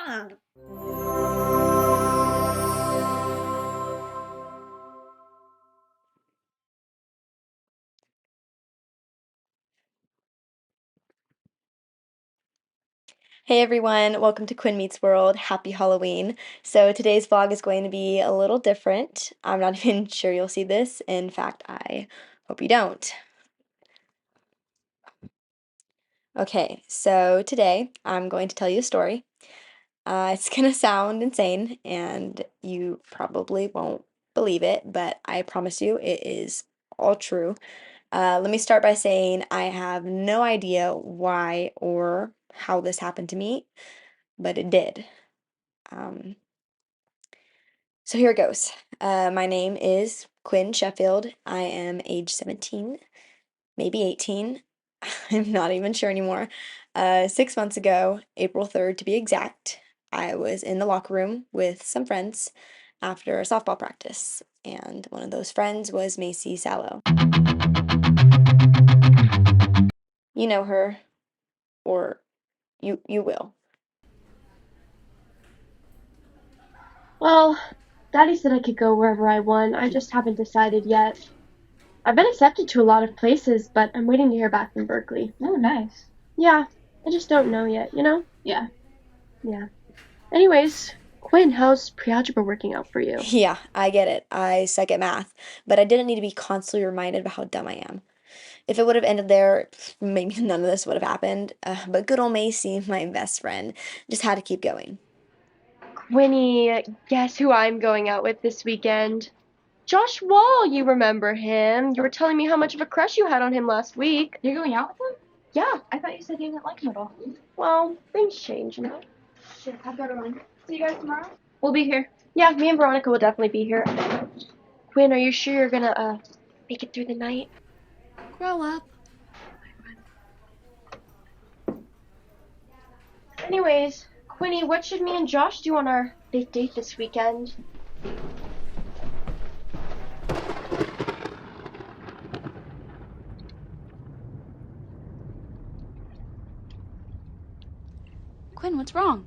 Hey everyone, welcome to Quinn Meets World. Happy Halloween. So today's vlog is going to be a little different. I'm not even sure you'll see this. In fact, I hope you don't. Okay, so today I'm going to tell you a story. It's gonna sound insane and you probably won't believe it, but I promise you it is all true. Let me start by saying I have no idea why or how this happened to me, but it did. Um, So here it goes. My name is Quinn Sheffield. I am age 17, maybe 18. I'm not even sure anymore. 6 months ago, April 3rd to be exact, I was in the locker room with some friends after a softball practice, and one of those friends was Macy Sallow. You know her, or you will. Well, Daddy said I could go wherever I want. I just haven't decided yet. I've been accepted to a lot of places, but I'm waiting to hear back from Berkeley. Oh, nice. Yeah, I just don't know yet, you know? Yeah. Yeah. Anyways, Quinn, how's pre-algebra working out for you? Yeah, I get it. I suck at math, but I didn't need to be constantly reminded of how dumb I am. If it would have ended there, maybe none of this would have happened. But good old Macy, my best friend, just had to keep going. Quinny, guess who I'm going out with this weekend? Josh Wall, you remember him. You were telling me how much of a crush you had on him last week. You're going out with him? Yeah, I thought you said you didn't like him at all. well, things change, you know? Shit, I've got to run. See you guys tomorrow? We'll be here. Yeah, me and Veronica will definitely be here. Quinn, are you sure you're gonna, make it through the night? Grow up. Anyways, Quinny, what should me and Josh do on our big date this weekend? Quinn, what's wrong?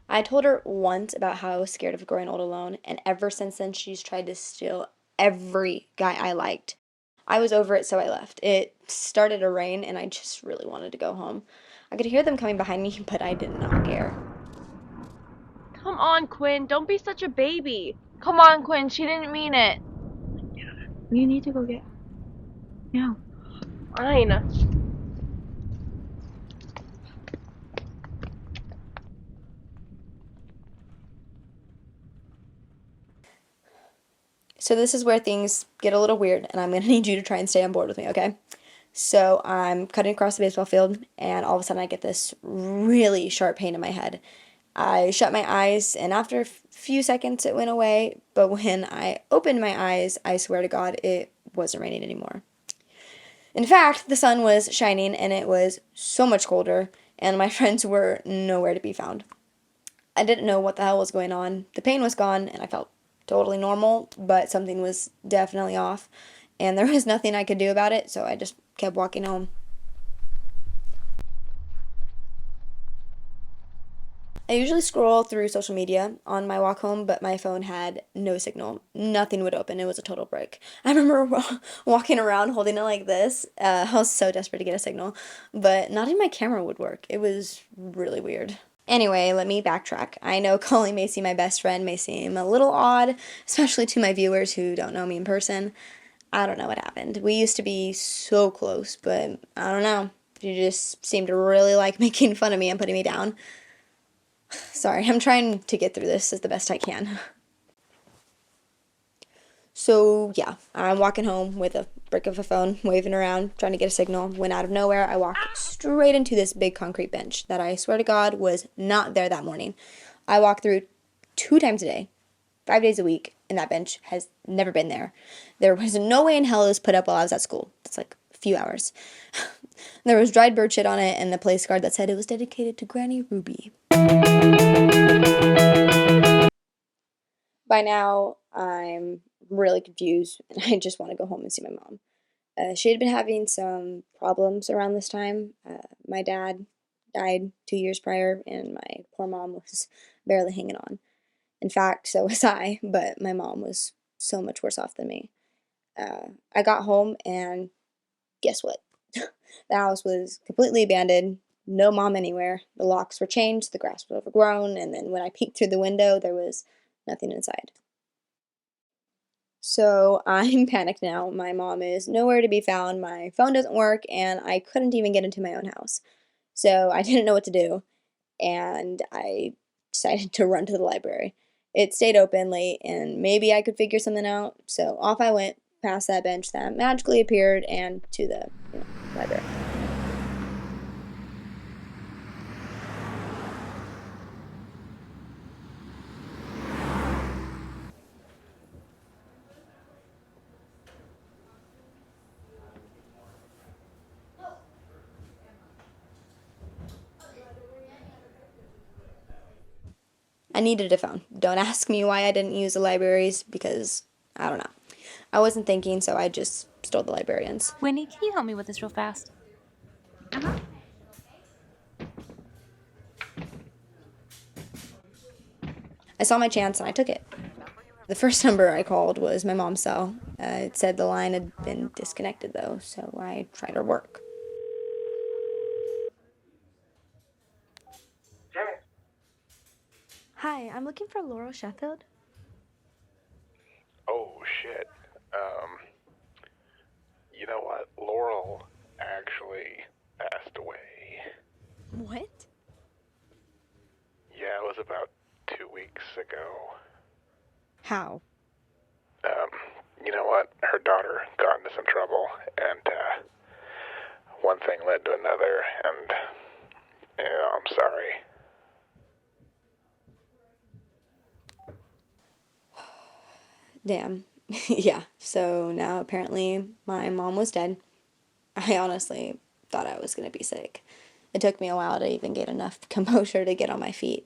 I told her once about how I was scared of growing old alone, and ever since then, she's tried to steal every guy I liked. I was over it, so I left. It started to rain, and I just really wanted to go home. I could hear them coming behind me, but I did not care. Come on, Quinn, don't be such a baby. Come on, Quinn, she didn't mean it. You need to go get. No. Fine. So this is where things get a little weird, and I'm gonna need you to try and stay on board with me, okay? So I'm cutting across the baseball field, and all of a sudden I get this really sharp pain in my head. I shut my eyes, and after a few seconds it went away, but when I opened my eyes, I swear to God, it wasn't raining anymore. In fact, the sun was shining, and it was so much colder, and my friends were nowhere to be found. I didn't know what the hell was going on. The pain was gone, and I felt totally normal, but something was definitely off, and there was nothing I could do about it, so I just kept walking home. I usually scroll through social media on my walk home, but my phone had no signal. Nothing would open. It was a total break. I remember walking around holding it like this. I was so desperate to get a signal, but not even my camera would work. It was really weird. Anyway, let me backtrack. I know calling Macy my best friend may seem a little odd, especially to my viewers who don't know me in person. I don't know what happened. We used to be so close, but I don't know. She just seemed to really like making fun of me and putting me down. Sorry, I'm trying to get through this as the best I can. So, yeah, I'm walking home with a brick of a phone, waving around, trying to get a signal, when out of nowhere, I walk straight into this big concrete bench that I swear to God was not there that morning. I walk through 2 times a day, 5 days a week, and that bench has never been there. There was no way in hell it was put up while I was at school. It's like a few hours. There was dried bird shit on it and the place card that said it was dedicated to Granny Ruby. By now, I'm really confused and I just want to go home and see my mom. She had been having some problems around this time. My dad died 2 years prior, and my poor mom was barely hanging on. In fact, so was I, but my mom was so much worse off than me. I got home, and guess what? The house was completely abandoned, no mom anywhere. The locks were changed, the grass was overgrown, and then when I peeked through the window, there was nothing inside. So I'm panicked now. My mom is nowhere to be found, my phone doesn't work, and I couldn't even get into my own house. So I didn't know what to do, and I decided to run to the library. It stayed open late, and maybe I could figure something out. So off I went, past that bench that magically appeared, and to the library. I needed a phone. Don't ask me why I didn't use the libraries, because I don't know. I wasn't thinking, so I just stole the librarians. Winnie, can you help me with this real fast? I saw my chance and I took it. The first number I called was my mom's cell. It said the line had been disconnected though, so I tried her work. Hi, I'm looking for Laurel Sheffield. Oh, shit. You know what? Laurel actually passed away. What? Yeah, it was about 2 weeks ago. How? You know what? Her daughter got into some trouble, and, one thing led to another, and, I'm sorry. Damn. Yeah, so now apparently my mom was dead. I honestly thought I was gonna be sick. It took me a while to even get enough composure to get on my feet.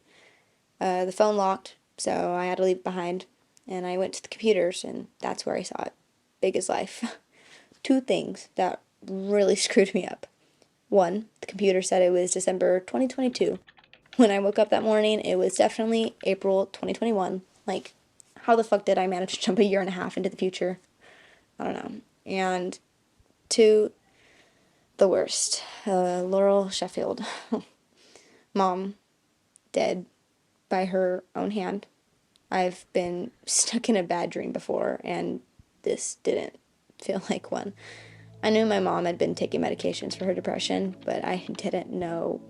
The phone locked, so I had to leave it behind, and I went to the computers, and that's where I saw it. Big as life. Two things that really screwed me up. One, the computer said it was December 2022. When I woke up that morning, it was definitely April 2021. Like, how the fuck did I manage to jump a year and a half into the future? I don't know. And two, the worst. Laurel Sheffield. Mom, dead by her own hand. I've been stuck in a bad dream before, and this didn't feel like one. I knew my mom had been taking medications for her depression, but I didn't know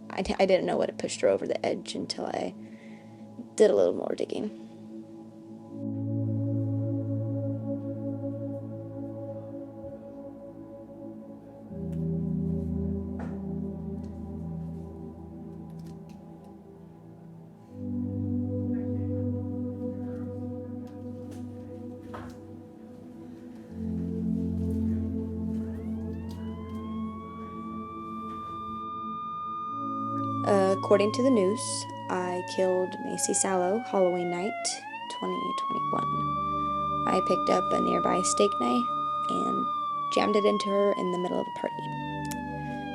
what had pushed her over the edge until I did a little more digging. According to the news, I killed Macy Sallow Halloween night, 2021. I picked up a nearby steak knife and jammed it into her in the middle of a party.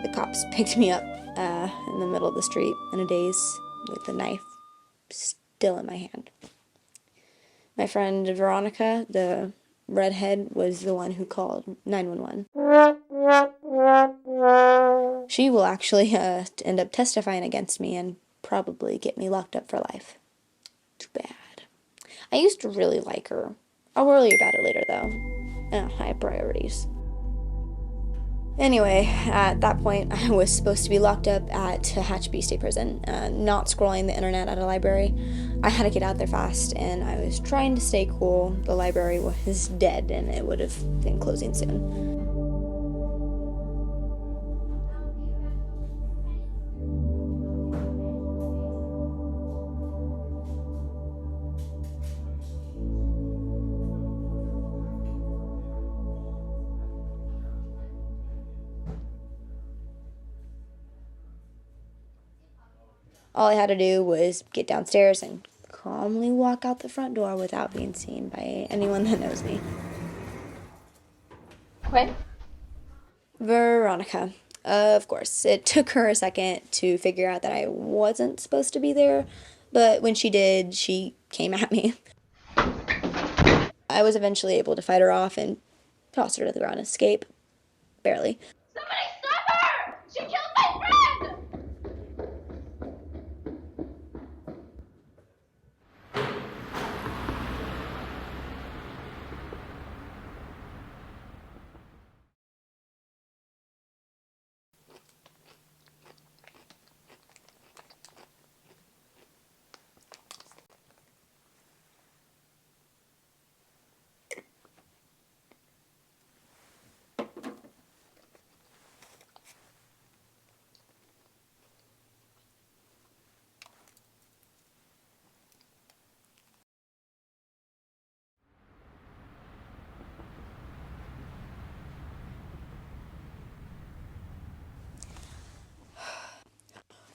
The cops picked me up in the middle of the street in a daze with the knife still in my hand. My friend Veronica, the redhead, was the one who called 911. She will actually end up testifying against me and probably get me locked up for life. Too bad. I used to really like her. I'll worry about it later, though. I have priorities. Anyway, at that point, I was supposed to be locked up at Hatchby State Prison, not scrolling the internet at a library. I had to get out there fast, and I was trying to stay cool. The library was dead, and it would have been closing soon. All I had to do was get downstairs and calmly walk out the front door without being seen by anyone that knows me. Quinn? Veronica. Of course, it took her a second to figure out that I wasn't supposed to be there, but when she did, she came at me. I was eventually able to fight her off and toss her to the ground and escape. Barely. Somebody stop her! She killed my friend!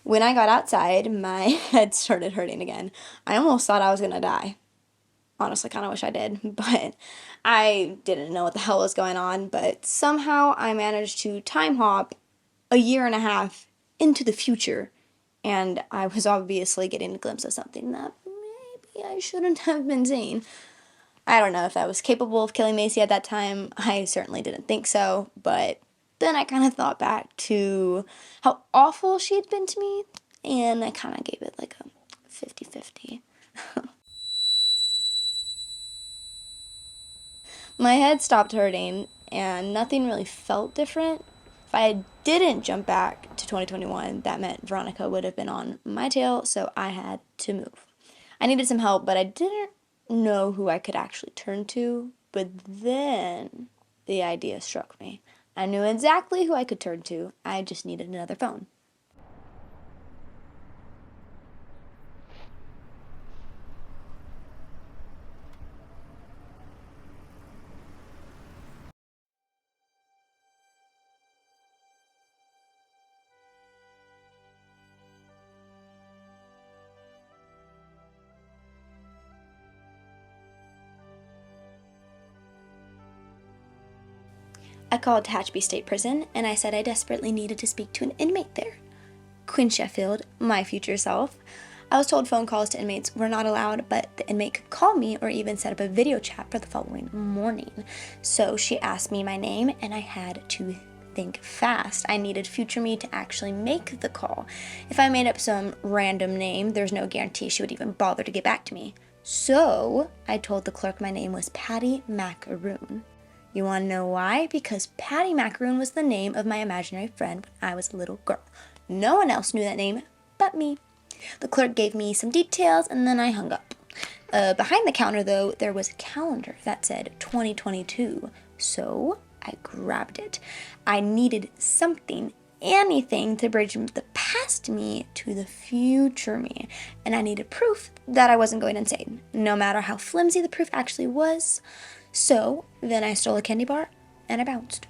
When I got outside, my head started hurting again. I almost thought I was gonna die. Honestly, kind of wish I did, but I didn't know what the hell was going on. But somehow I managed to time hop a year and a half into the future, and I was obviously getting a glimpse of something that maybe I shouldn't have been seeing. I don't know if I was capable of killing Macy at that time. I certainly didn't think so, but then I kind of thought back to how awful she had been to me, and I kind of gave it like a 50-50. My head stopped hurting, and nothing really felt different. If I didn't jump back to 2021, that meant Veronica would have been on my tail, so I had to move. I needed some help, but I didn't know who I could actually turn to. But then the idea struck me. I knew exactly who I could turn to. I just needed another phone. I called Tehachapi State Prison, and I said I desperately needed to speak to an inmate there. Quinn Sheffield, my future self. I was told phone calls to inmates were not allowed, but the inmate could call me or even set up a video chat for the following morning. So she asked me my name, and I had to think fast. I needed future me to actually make the call. If I made up some random name, there's no guarantee she would even bother to get back to me. So I told the clerk my name was Patty Macaroon. You want to know why? Because Patty Macaroon was the name of my imaginary friend when I was a little girl. No one else knew that name but me. The clerk gave me some details, and then I hung up. Behind the counter, though, there was a calendar that said 2022, so I grabbed it. I needed something, anything, to bridge the past me to the future me, and I needed proof that I wasn't going insane, no matter how flimsy the proof actually was. So then I stole a candy bar, and I bounced.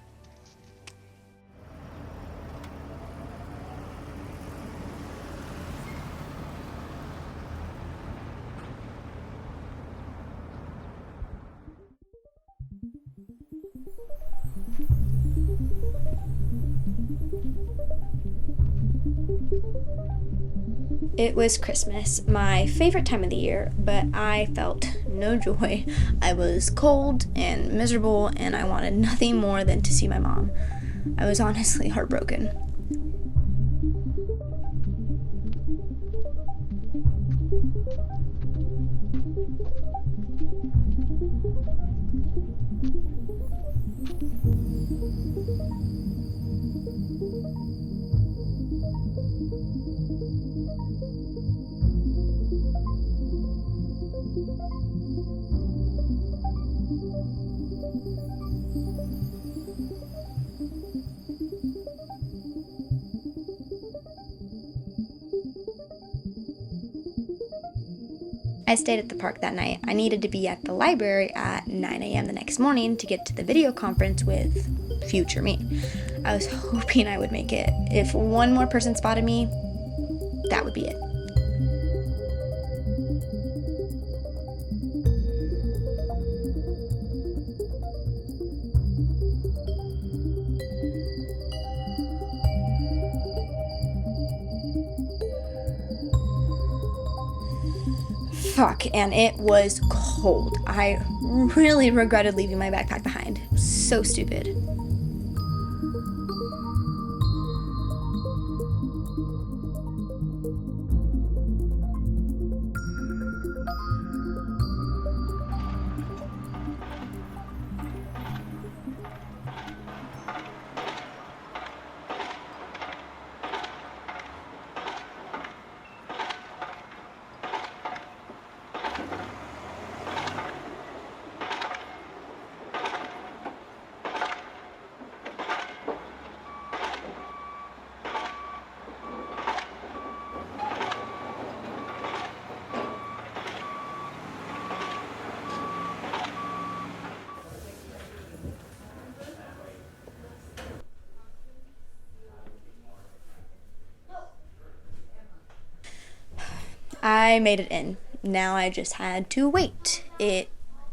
It was Christmas, my favorite time of the year, but I felt no joy. I was cold and miserable, and I wanted nothing more than to see my mom. I was honestly heartbroken. I stayed at the park that night. I needed to be at the library at 9 a.m. the next morning to get to the video conference with future me. I was hoping I would make it. If one more person spotted me, that would be it. Fuck, and it was cold. I really regretted leaving my backpack behind. So stupid. I made it in. Now I just had to wait. It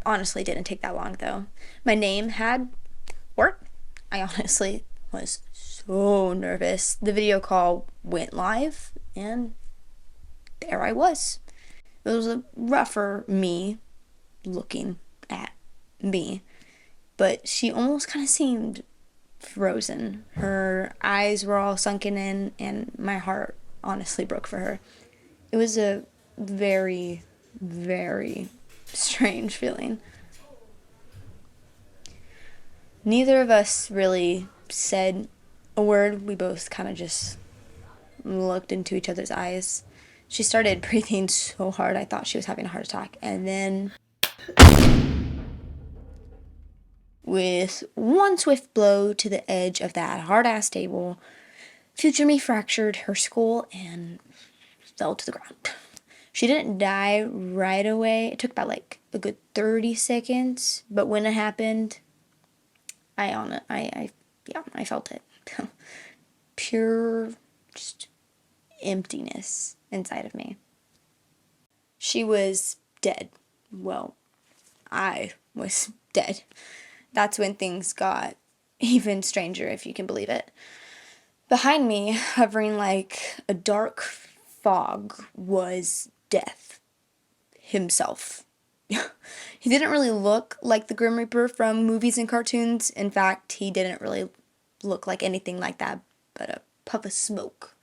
honestly didn't take that long though. My name had worked. I honestly was so nervous. The video call went live and there I was. It was a rougher me looking at me, but she almost kind of seemed frozen. Her eyes were all sunken in, and my heart honestly broke for her. It was a very, very strange feeling. Neither of us really said a word. We both kind of just looked into each other's eyes. She started breathing so hard I thought she was having a heart attack. And then, with one swift blow to the edge of that hard-ass table, future me fractured her skull and fell to the ground. She didn't die right away. It took about like a good 30 seconds, but when it happened, I felt it. Pure just emptiness inside of me. She was dead. Well, I was dead. That's when things got even stranger, if you can believe it. Behind me, hovering like a dark fog, was Death himself. He didn't really look like the Grim Reaper from movies and cartoons. In fact, he didn't really look like anything like that but a puff of smoke.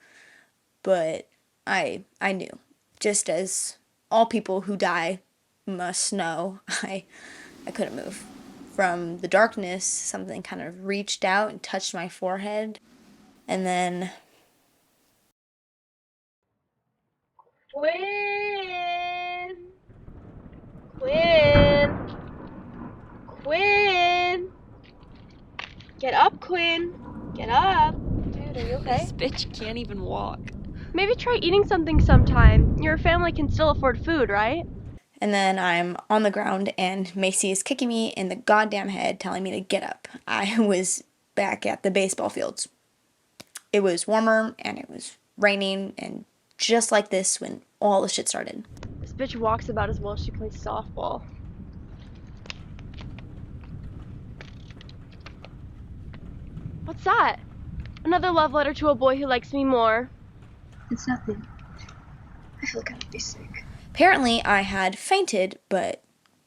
But I knew, just as all people who die must know, I couldn't move. From the darkness, something kind of reached out and touched my forehead, and then Quinn! Quinn! Quinn! Get up, Quinn! Get up! Dude, are you okay? This bitch can't even walk. Maybe try eating something sometime. Your family can still afford food, right? and then I'm on the ground and Macy is kicking me in the goddamn head, telling me to get up. I was back at the baseball fields. It was warmer and it was raining, and just like this when all the shit started. This bitch walks about as well as she plays softball. What's that? Another love letter to a boy who likes me more. It's nothing. I feel kind of sick. Apparently, I had fainted, but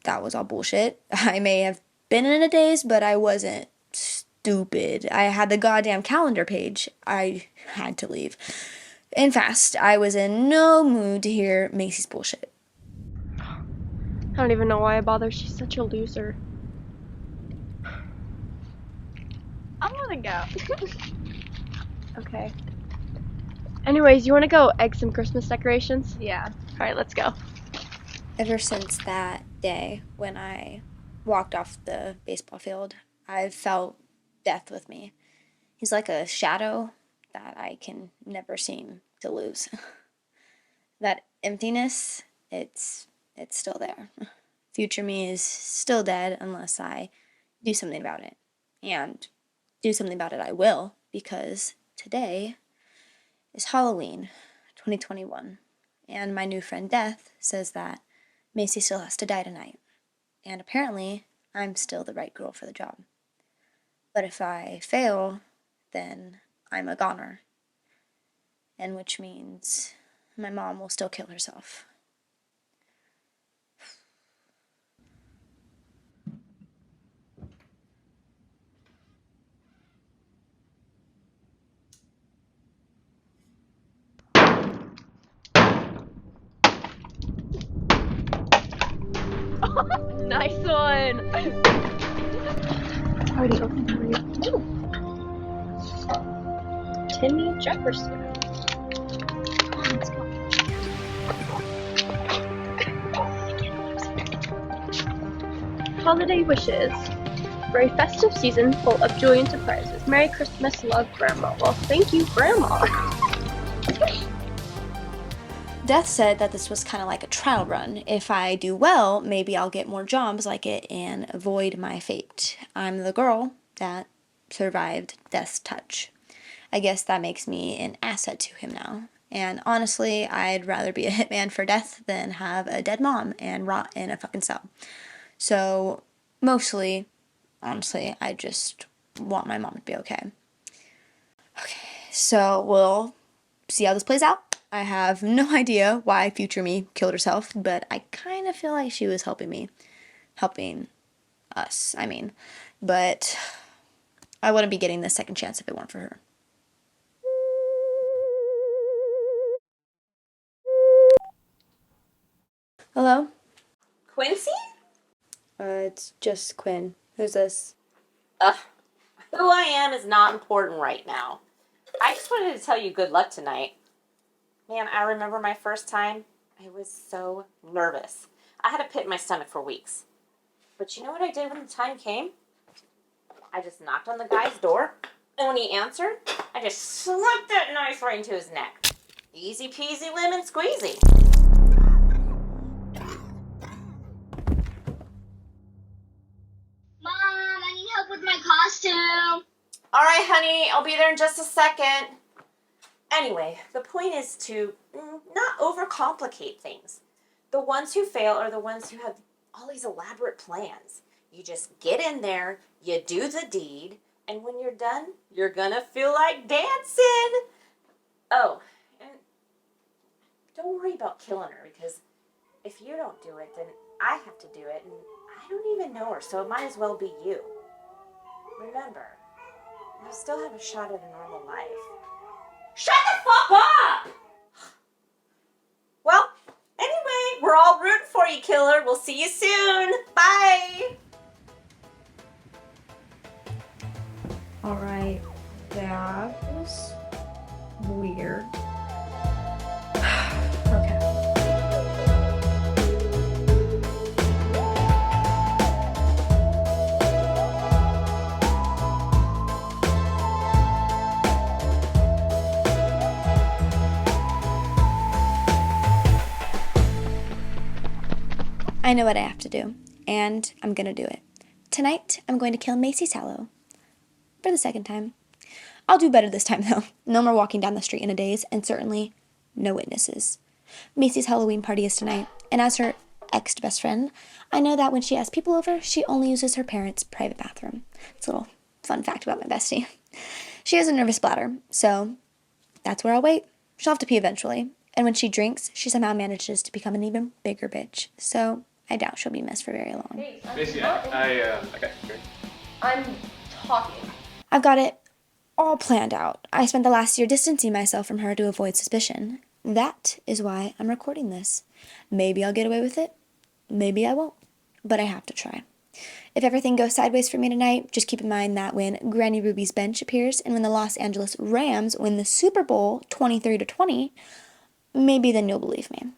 that was all bullshit. I may have been in a daze, but I wasn't stupid. I had the goddamn calendar page. I had to leave. And fast. I was in no mood to hear Macy's bullshit. I don't even know why I bother. She's such a loser. I'm gonna go. Okay. Anyways, you want to go egg some Christmas decorations? Yeah. Alright, let's go. Ever since that day when I walked off the baseball field, I've felt death with me. He's like a shadow that I can never seem to lose. That emptiness, it's still there. Future me is still dead unless I do something about it. And do something about it I will, because today is Halloween 2021. And my new friend Death says that Macy still has to die tonight. And apparently, I'm still the right girl for the job. But if I fail, then I'm a goner. And which means my mom will still kill herself. Nice one. Already opened already. Timmy Jefferson. Let's go. Holiday wishes. For a festive season full of joy and surprises. Merry Christmas, love, Grandma. Well, thank you, Grandma. Death said that this was kind of like a trial run. If I do well, maybe I'll get more jobs like it and avoid my fate. I'm the girl that survived Death's touch. I guess that makes me an asset to him now. And honestly, I'd rather be a hitman for Death than have a dead mom and rot in a fucking cell. So, mostly, honestly, I just want my mom to be okay. Okay, so we'll see how this plays out. I have no idea why future me killed herself, but I kind of feel like she was helping us, but I wouldn't be getting this second chance if it weren't for her. Hello? Quincy? It's just Quinn. Who's this? Who I am is not important right now. I just wanted to tell you good luck tonight. Man, I remember my first time. I was so nervous. I had a pit in my stomach for weeks. But you know what I did when the time came? I just knocked on the guy's door, and when he answered, I just slipped that knife right into his neck. Easy peasy lemon squeezy. Mom, I need help with my costume. All right, honey, I'll be there in just a second. Anyway, the point is to not overcomplicate things. The ones who fail are the ones who have all these elaborate plans. You just get in there, you do the deed, and when you're done, you're gonna feel like dancing. Oh, and don't worry about killing her, because if you don't do it, then I have to do it, and I don't even know her, so it might as well be you. Remember, you still have a shot at a normal life. Shut the fuck up! Well, anyway, we're all rooting for you, killer. We'll see you soon. Bye! Alright, that was weird. Okay. I know what I have to do, and I'm gonna do it. Tonight, I'm going to kill Macy Sallow. For the second time. I'll do better this time, though. No more walking down the street in a daze, and certainly no witnesses. Macy's Halloween party is tonight, and as her ex-best friend, I know that when she has people over, she only uses her parents' private bathroom. It's a little fun fact about my bestie. She has a nervous bladder, so that's where I'll wait. She'll have to pee eventually, and when she drinks, she somehow manages to become an even bigger bitch, so I doubt she'll be missed for very long. Hey, Macy, okay, great. I'm talking. I've got it all planned out. I spent the last year distancing myself from her to avoid suspicion. That is why I'm recording this. Maybe I'll get away with it. Maybe I won't. But I have to try. If everything goes sideways for me tonight, just keep in mind that when Granny Ruby's bench appears and when the Los Angeles Rams win the Super Bowl 23-20, maybe then you'll believe me.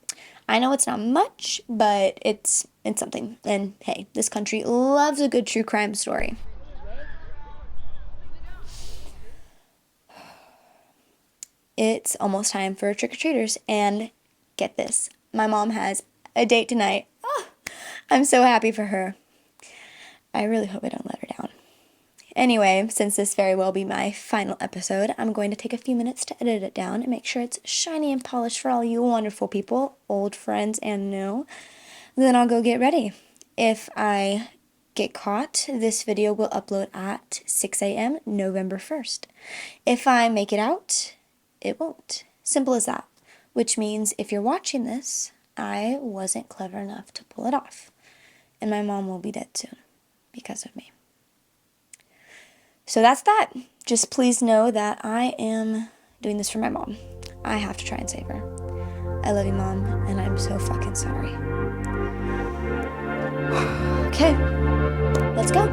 I know it's not much, but it's something. And hey, this country loves a good true crime story. It's almost time for trick-or-treaters, and get this, my mom has a date tonight. Oh, I'm so happy for her. I really hope I don't let her down. Anyway, since this very well be my final episode, I'm going to take a few minutes to edit it down and make sure it's shiny and polished for all you wonderful people, old friends and new. Then I'll go get ready. If I get caught, this video will upload at 6 a.m. November 1st. If I make it out, it won't. Simple as that. Which means if you're watching this, I wasn't clever enough to pull it off. And my mom will be dead soon because of me. So that's that. Just please know that I am doing this for my mom. I have to try and save her. I love you, Mom, and I'm so fucking sorry. Okay, let's go.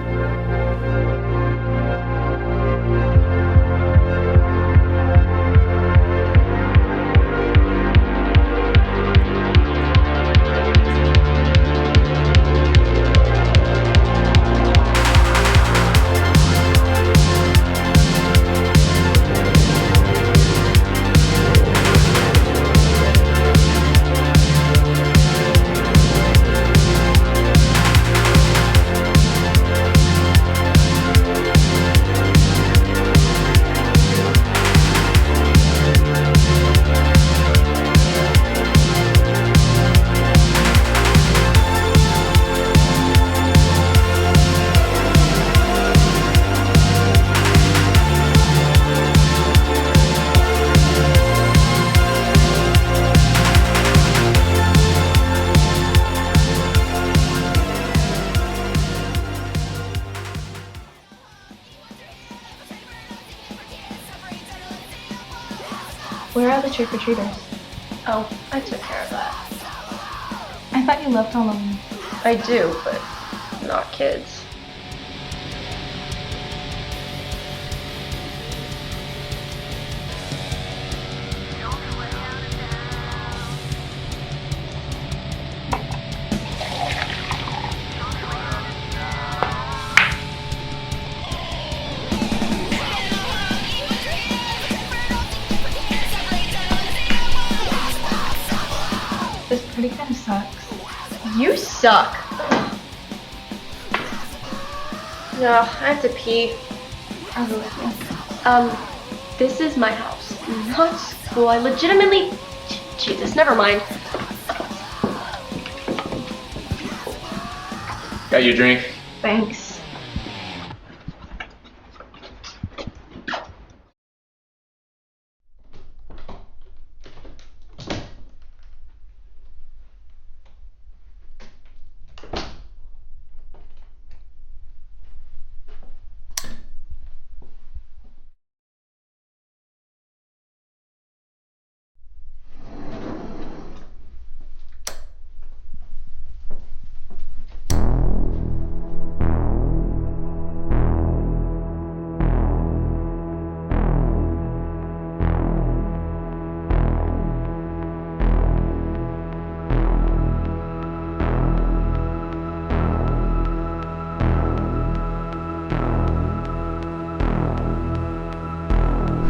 Where are the trick-or-treaters? Oh, I took care of that. I thought you loved Halloween. I do, but not kids. This party kind of sucks. You suck. No, I have to pee. I'll go with you. This is my house, not school. I legitimately... Jesus, never mind. Got your drink? Thanks.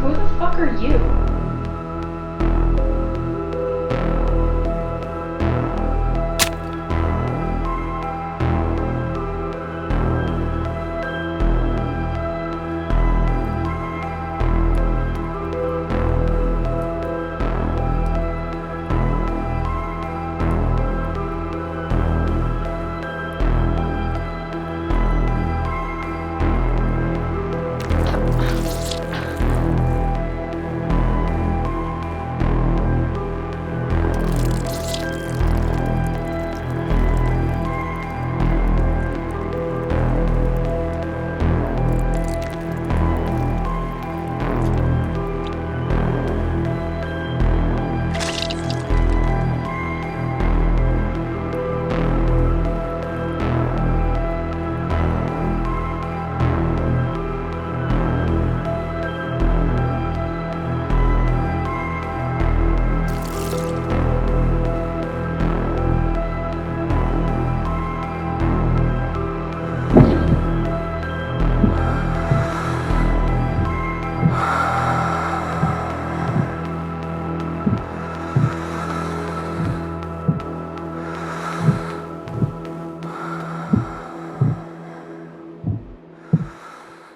Who the fuck are you?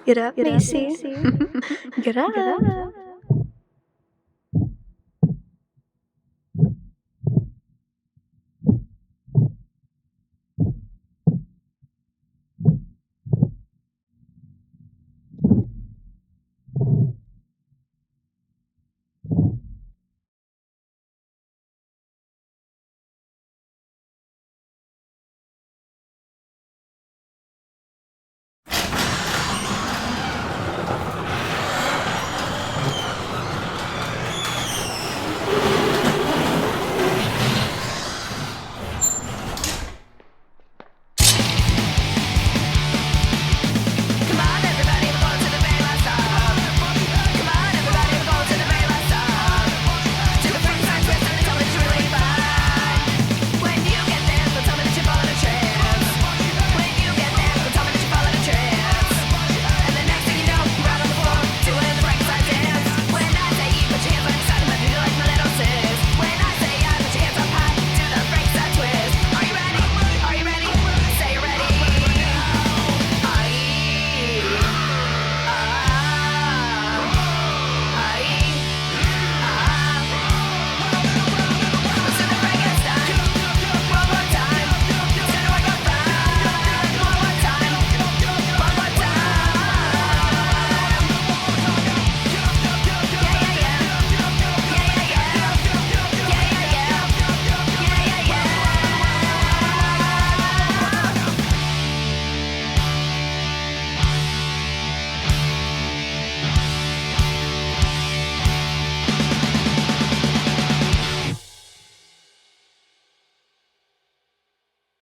Get up, Macy. Get up.